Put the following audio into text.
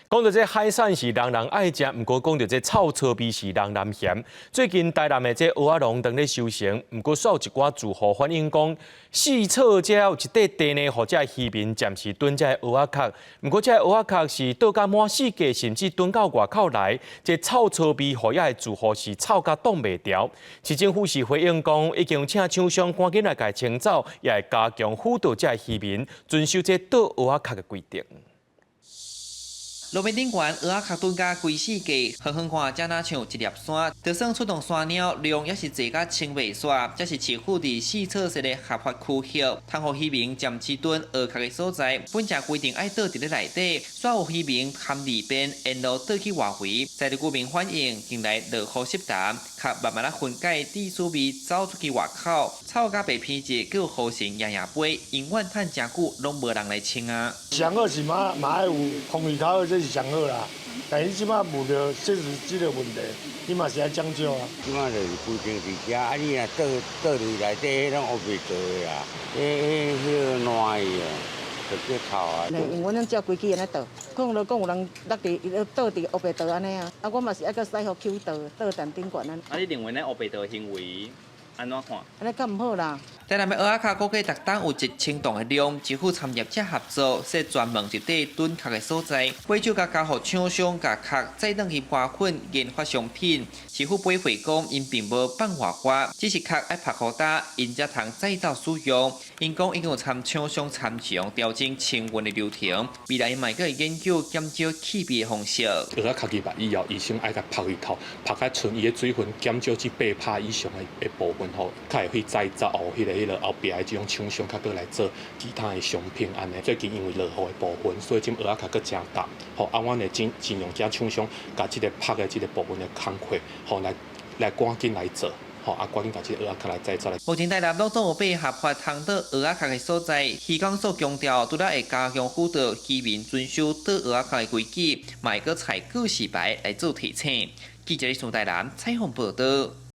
讲到这海产是人人爱食，不过讲到这臭草味是人人嫌。最近台南的这蚵仔农当咧收成，不过煞有一寡住户反映讲，四草这有一块地呢，或者渔民暂时囤这蚵仔壳，不过这蚵仔壳是倒甲满世界，甚至囤到外口来，这臭草味，互遐的住户是臭甲挡袂牢。市政府是回应讲，已经请厂商赶紧来甲清走，也会加强辅导这渔民遵守这倒蚵仔壳的规定。路面顶悬蚵仔壳蹲甲规世界，远远看才若像一粒山。就算出动山鸟，量也是侪甲清袂煞。这是市府伫四草色的合法区域，通互渔民暂时蹲蚵壳的所在。本正规定爱倒伫咧内底，煞有渔民含利边沿路倒去外围。在地居民反映，近来落雨湿淡，壳慢慢分解，地水味走出去外口，臭甲白偏热，佮有好成夜夜飞，永远趁真久，拢无人来清啊。上好是嘛爱有空气口，这是上好啦。但是即摆遇到即个问题，你嘛是爱讲究啊。即摆就是规定伫遮，啊你若倒入内底，迄拢乌袂做的啦，迄烂去啊，就叫臭啊。因为阮拢照规矩安尼倒，讲落讲有人落伫倒伫乌白倒安尼啊，啊我嘛是爱个使互捡倒淡顶悬安尼。啊，你认为咱乌白倒行为安怎看？安尼较毋好啦。台南的蚵仔壳估计逐档有1000吨的量，政府参业者合作，设专门一块囤壳的所在，买手甲交互厂商甲壳再转去花粉研发商品。市府补回讲，因并无放外挂，只是壳爱拍好打，因才通再造使用。因讲已经有参厂商参详调整清运的流程，未来嘛会研究减少气味的方式。蚵仔壳去肉以后，医生爱甲拍里头，拍甲剩伊的水分减少至8%帕以上的部分吼，较会去再造迄个后壁的这种厂商，较过来做其他的商品安尼。最近因为落雨的部分，所以这蚵仔壳佫真淡。吼，啊，阮会尽量这厂商甲这个拍的这个部分的工课，吼来赶紧来做。吼，啊，赶紧把这个蚵仔壳来再造来。目前台南拢总有8合法通倒蚵仔壳的所在，渔港所强调，除了会加强辅导渔民遵守倒蚵仔壳的规矩，嘛会搁采告示牌来做提醒。记者李从台南采访报道。